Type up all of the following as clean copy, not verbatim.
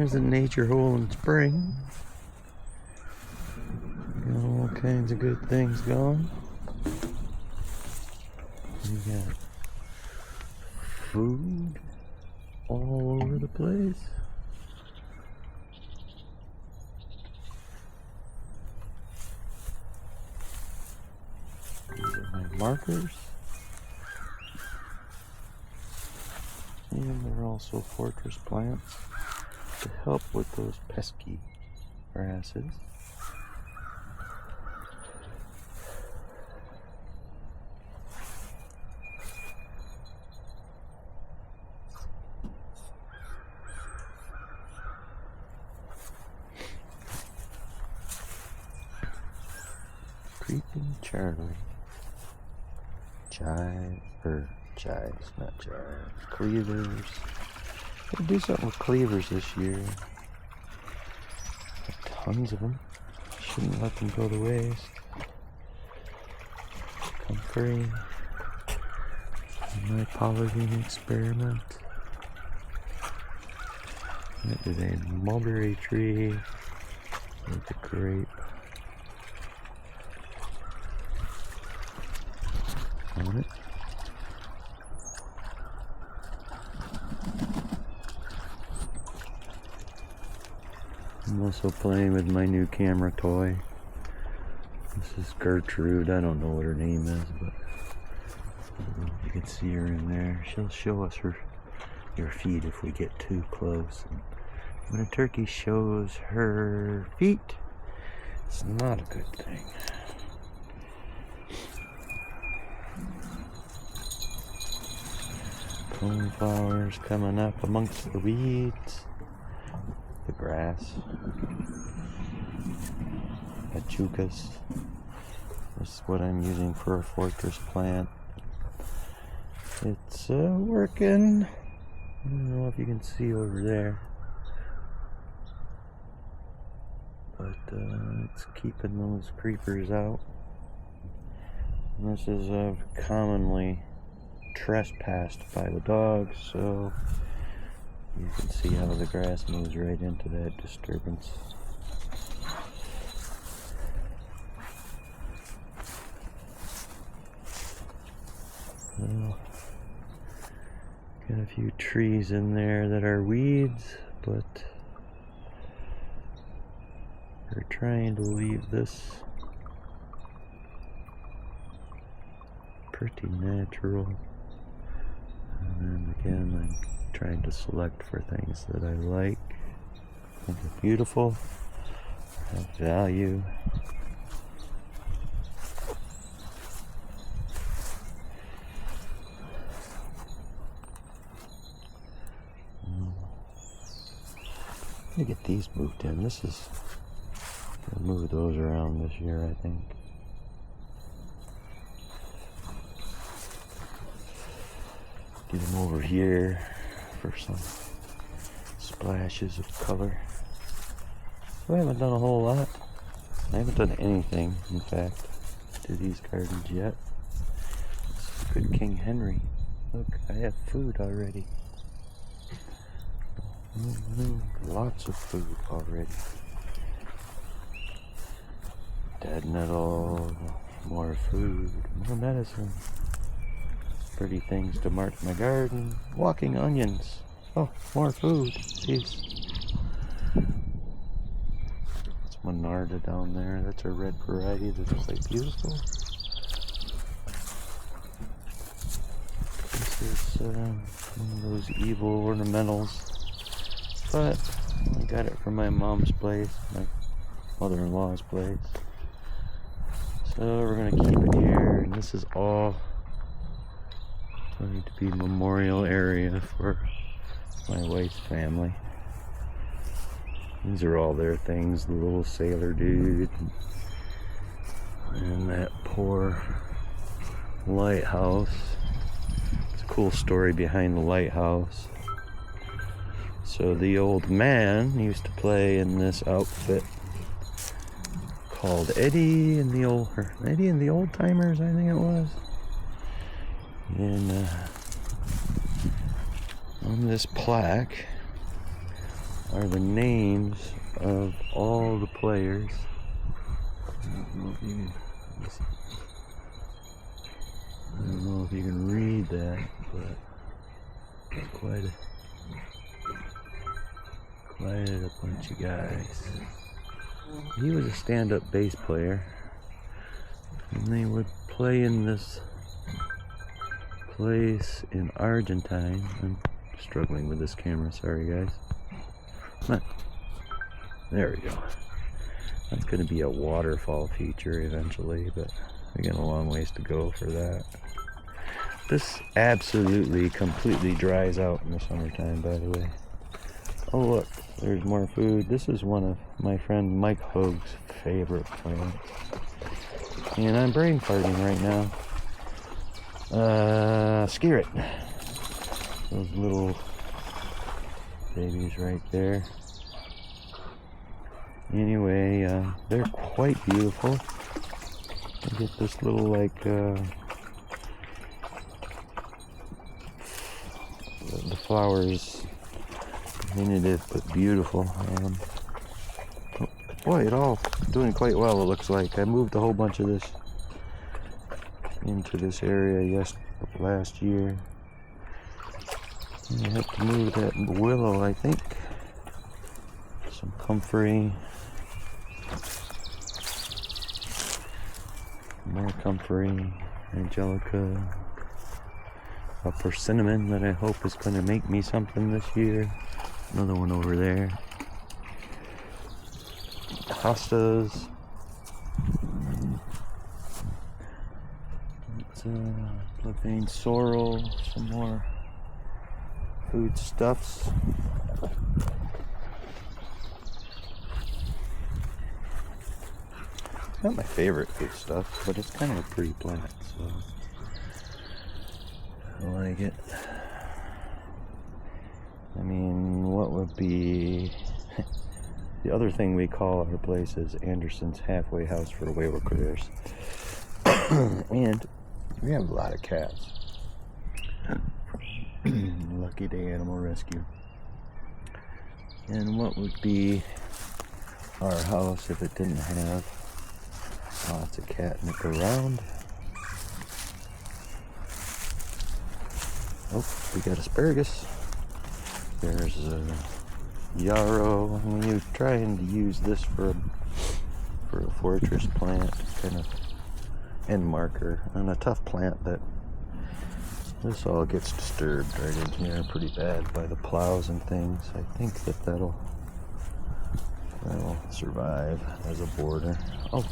There's a nature hole in spring. Got all kinds of good things going. We got food all over the place. These are my markers. And they're also fortress plants to help with those pesky grasses. Creeping Charlie. Chives, not chives. Cleavers. Gotta do something with cleavers this year. Got tons of them. Shouldn't let them go to waste. Comfrey. My polygon experiment. That is a mulberry tree with a grape on it. I'm also playing with my new camera toy. This is Gertrude. I don't know what her name is, but I don't know if you can see her in there. She'll show us her feet if we get too close. And when a turkey shows her feet, it's not a good thing. Coneflowers coming up amongst the weeds. The grass. Achucas. This is what I'm using for a fortress plant. It's working. I don't know if you can see over there, but it's keeping those creepers out. And this is commonly trespassed by the dogs, so you can see how the grass moves right into that disturbance. Well, got a few trees in there that are weeds, but we're trying to leave this pretty natural. And then again, I'm trying to select for things that I like, think are beautiful, have value. Let me get these moved in. This is, I'll move those around this year, I think. Get them over here for some splashes of color. I haven't done a whole lot. I haven't done anything, in fact, to these gardens yet. This is good King Henry. Look, I have food already. Lots of food already. Dead nettle, more food, more medicine. Pretty things to mark my garden. Walking onions. Oh, more food. Jeez. That's Monarda down there. That's a red variety that looks like beautiful. This is one of those evil ornamentals. But I got it from my mom's place, my mother-in-law's place. So we're going to keep it here. And this is all going to be memorial area for my wife's family. These are all their things. The little sailor dude. And that poor lighthouse. It's a cool story behind the lighthouse. So the old man used to play in this outfit called Eddie and the Old Timers, I think it was. And on this plaque are the names of all the players. I don't know if you can read that, but quite a bunch of guys. He was a stand-up bass player, and they would play in this place in Argentine. I'm struggling with this camera, sorry guys. Come on. There we go. That's going to be a waterfall feature eventually, but we got a long ways to go for that. This absolutely completely dries out in the summertime, by the way. Oh look, there's more food. This is one of my friend Mike Hoag's favorite plants. And I'm brain farting right now. Scare it. Those little babies right there. Anyway, they're quite beautiful. I get this little like the flowers diminutive but beautiful. Boy, it all doing quite well, it looks like. I moved a whole bunch of this into this area last year. I had to move that willow, I think. Some comfrey. More comfrey. Angelica. A persimmon that I hope is going to make me something this year. Another one over there. Hostas. Plebane sorrel. Some more foodstuffs. Not my favorite foodstuff, but it's kind of a pretty plant, so I like it. I mean, what would be the other thing we call our place is Anderson's halfway house for wayward critters. And we have a lot of cats. Lucky Day Animal Rescue. And what would be our house if it didn't have lots of catnip around? Oh, we got asparagus. There's a yarrow. I'm trying to use this for a fortress plant, kind of end marker on a tough plant that this all gets disturbed right in here pretty bad by the plows and things. I think that'll survive as a border. Oh,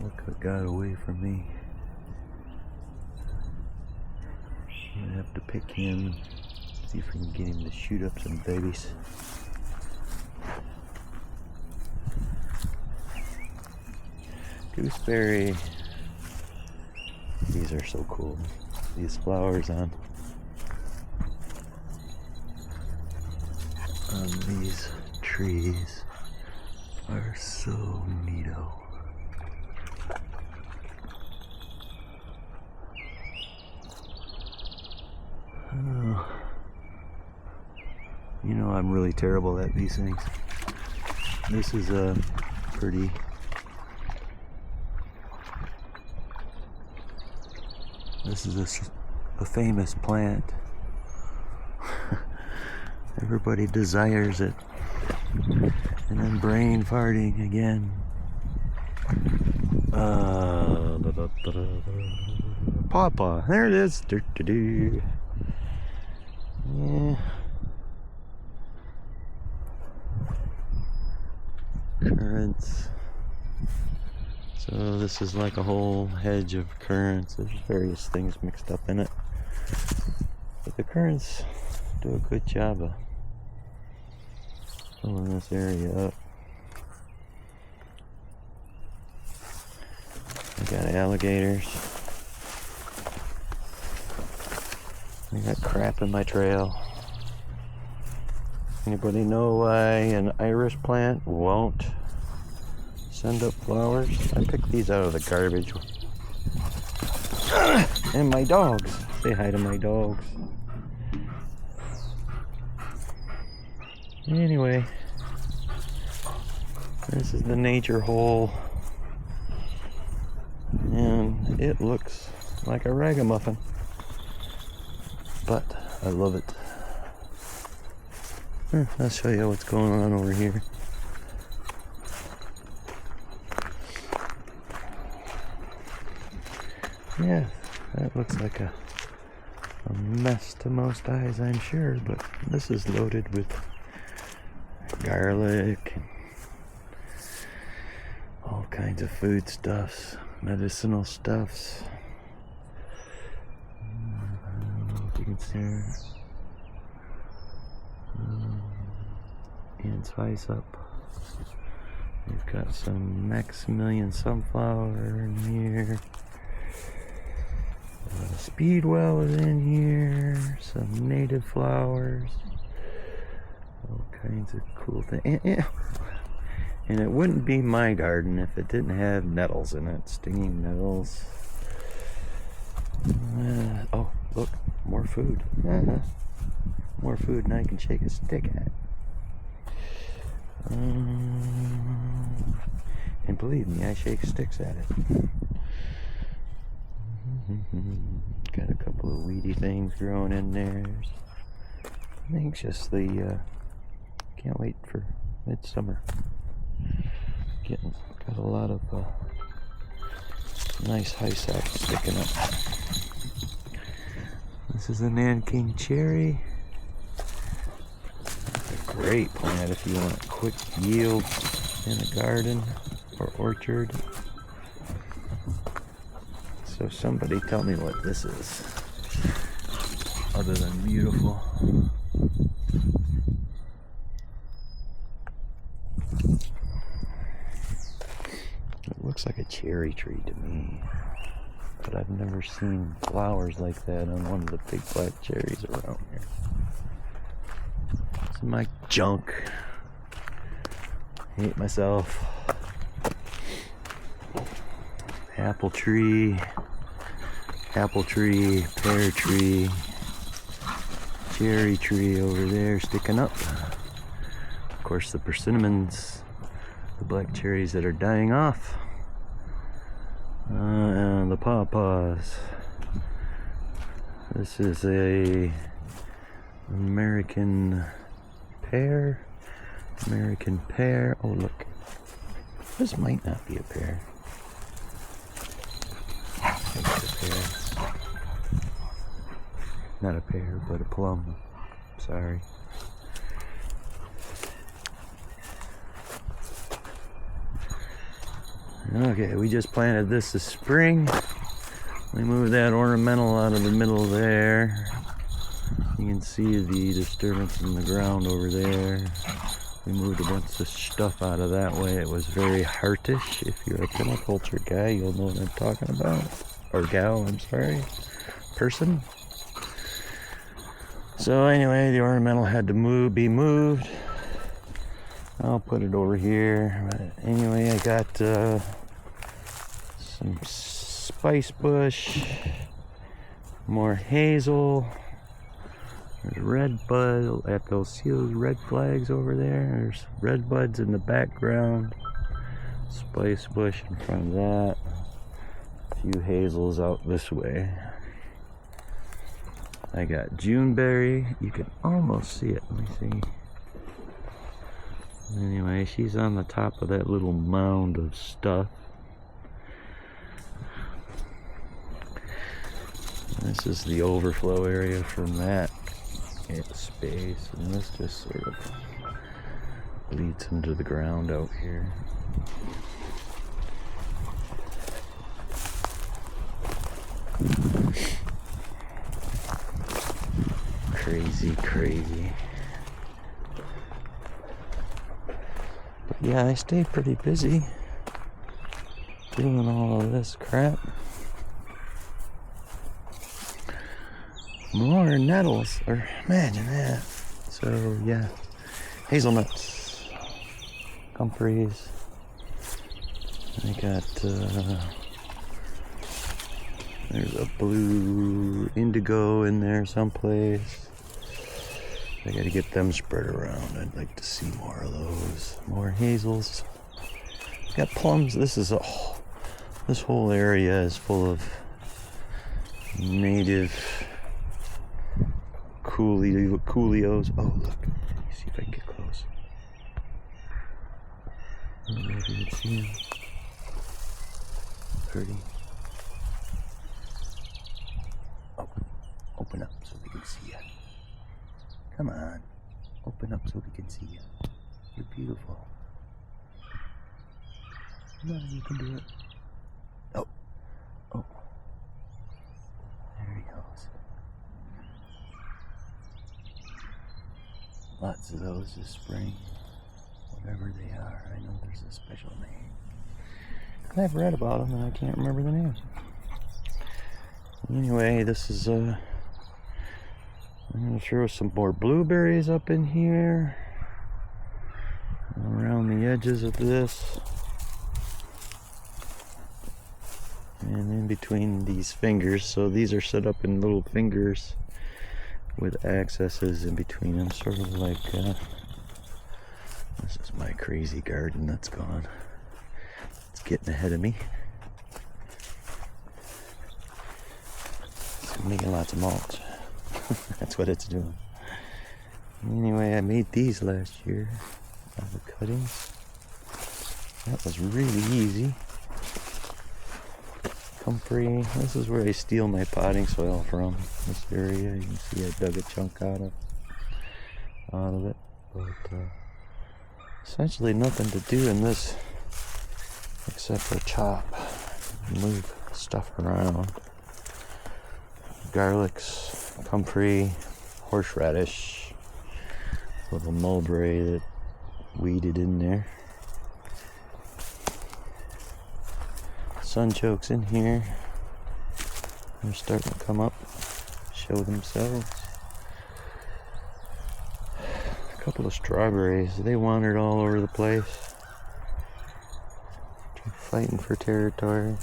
look what got away from me. I'm gonna have to pick him, see if we can get him to shoot up some babies. Gooseberry. These are so cool. These flowers on these trees are so neato. You know, I'm really terrible at these things. This is a pretty this is a famous plant. Everybody desires it. And then brain farting again. Pawpaw. There it is. Yeah. Currants. So this is like a whole hedge of currants. There's various things mixed up in it. But the currants do a good job of filling this area up. I got alligators. I got crap in my trail. Anybody know why an iris plant won't send up flowers? I picked these out of the garbage. And my dogs. Say hi to my dogs. Anyway, this is the nature hole, and it looks like a ragamuffin, but I love it. I'll show you what's going on over here. Yeah, that looks like a mess to most eyes, I'm sure, but this is loaded with garlic, all kinds of foodstuffs, medicinal stuffs. I don't know if you can see her. And spice up. We've got some Maximilian sunflower in here. Speedwell is in here. Some native flowers. All kinds of cool things. And it wouldn't be my garden if it didn't have nettles in it. Stinging nettles. Oh, look. More food. More food, and I can shake a stick at. And believe me, I shake sticks at it. Got a couple of weedy things growing in there. I'm anxiously can't wait for midsummer. Got a lot of nice high sacks sticking up. This is a Nanking cherry. Great plant if you want a quick yield in a garden or orchard. So somebody tell me what this is, other than beautiful. It looks like a cherry tree to me, but I've never seen flowers like that on one of the big black cherries around here. It's my junk. Hate myself. Apple tree, pear tree, cherry tree over there sticking up. Of course, the persimmons, the black cherries that are dying off, and the pawpaws. This is a American pear. Oh, look. This might not be a pear. Not a pear, but a plum. Sorry. Okay, we just planted this spring. We moved that ornamental out of the middle there. You can see the disturbance in the ground over there. We moved a bunch of stuff out of that way. It was very heartish. If you're a permaculture guy, you'll know what I'm talking about. Or gal, I'm sorry. Person. So anyway, the ornamental had to be moved. I'll put it over here. But anyway, I got some spice bush, more hazel. There's red bud at those red flags over there. There's red buds in the background. Spice bush in front of that. A few hazels out this way. I got Juneberry. You can almost see it. Let me see. Anyway, she's on the top of that little mound of stuff. This is the overflow area from that space, and this just sort of leads into the ground out here. Crazy. But yeah, I stay pretty busy doing all of this crap. More nettles, or imagine that. So yeah, hazelnuts, comfreys. I got there's a blue indigo in there someplace. I gotta get them spread around. I'd like to see more of those. More hazels. Got plums. This whole area is full of native coolios. Oh, look. Let me see if I can get close. I don't know if you can see them. Pretty. Oh, open up so we can see you. Come on. Open up so we can see you. You're beautiful. Come on, you can do it. Oh. Oh. There he goes. Lots of those this spring. Whatever they are, I know there's a special name. I've read about them and I can't remember the names. Anyway, this is I'm gonna throw some more blueberries up in here, around the edges of this, and in between these fingers. So these are set up in little fingers with accesses in between them, sort of like this is my crazy garden that's gone. It's getting ahead of me. It's making lots of mulch. That's what it's doing. Anyway, I made these last year out of the cuttings. That was really easy. Comfrey. This is where I steal my potting soil from. This area. You can see I dug a chunk out of it. But essentially nothing to do in this except for chop, move stuff around. Garlics, comfrey, horseradish, a little mulberry that weeded in there. Sunchokes in here. They're starting to come up, show themselves. A couple of strawberries. They wandered all over the place, fighting for territory.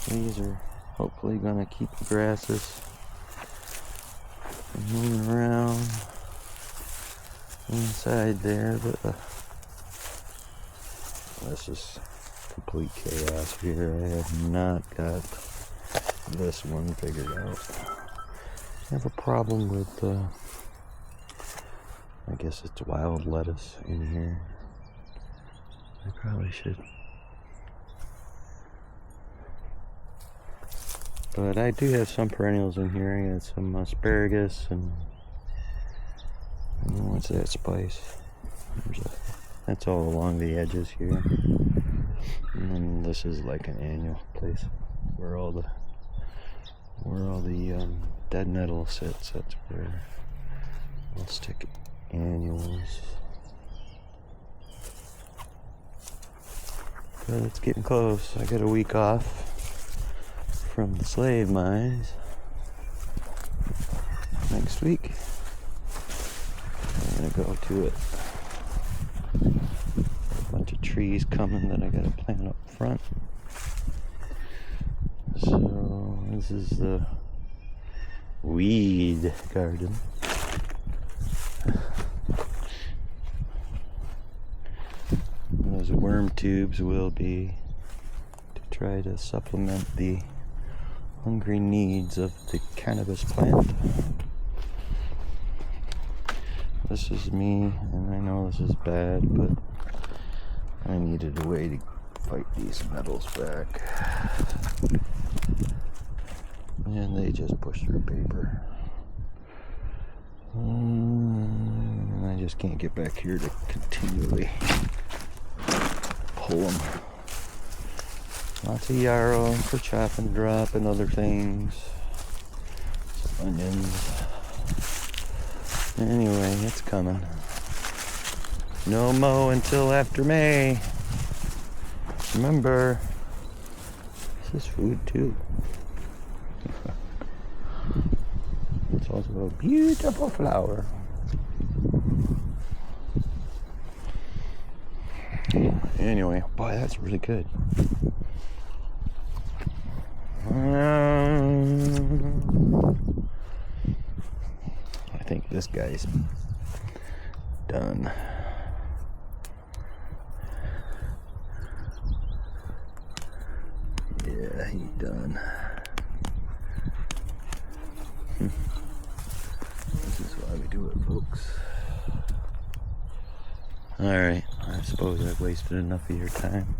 These are hopefully gonna keep the grasses from moving around inside there, but this is complete chaos here. I have not got this one figured out. I have a problem with I guess it's wild lettuce in here. I probably should. But I do have some perennials in here. I got some asparagus and what's that spice? That's all along the edges here. And then this is like an annual place where all the dead nettle sits. That's where I'll stick annuals. But it's getting close. I got a week off from the slave mines next week. I'm gonna go to it. A bunch of trees coming that I gotta plant up front. So this is the weed garden. Those worm tubes will be to try to supplement the hungry needs of the cannabis plant. This is me, and I know this is bad, but I needed a way to fight these metals back. And they just push through paper. And I just can't get back here to continually pull them. Lots of yarrow for chop and drop and other things. Some onions. Anyway, it's coming. No mow until after May. Remember, this is food too. It's also a beautiful flower. Anyway, boy, that's really good. I think this guy's done. Yeah, he's done. This is why we do it, folks. Alright, I suppose I've wasted enough of your time.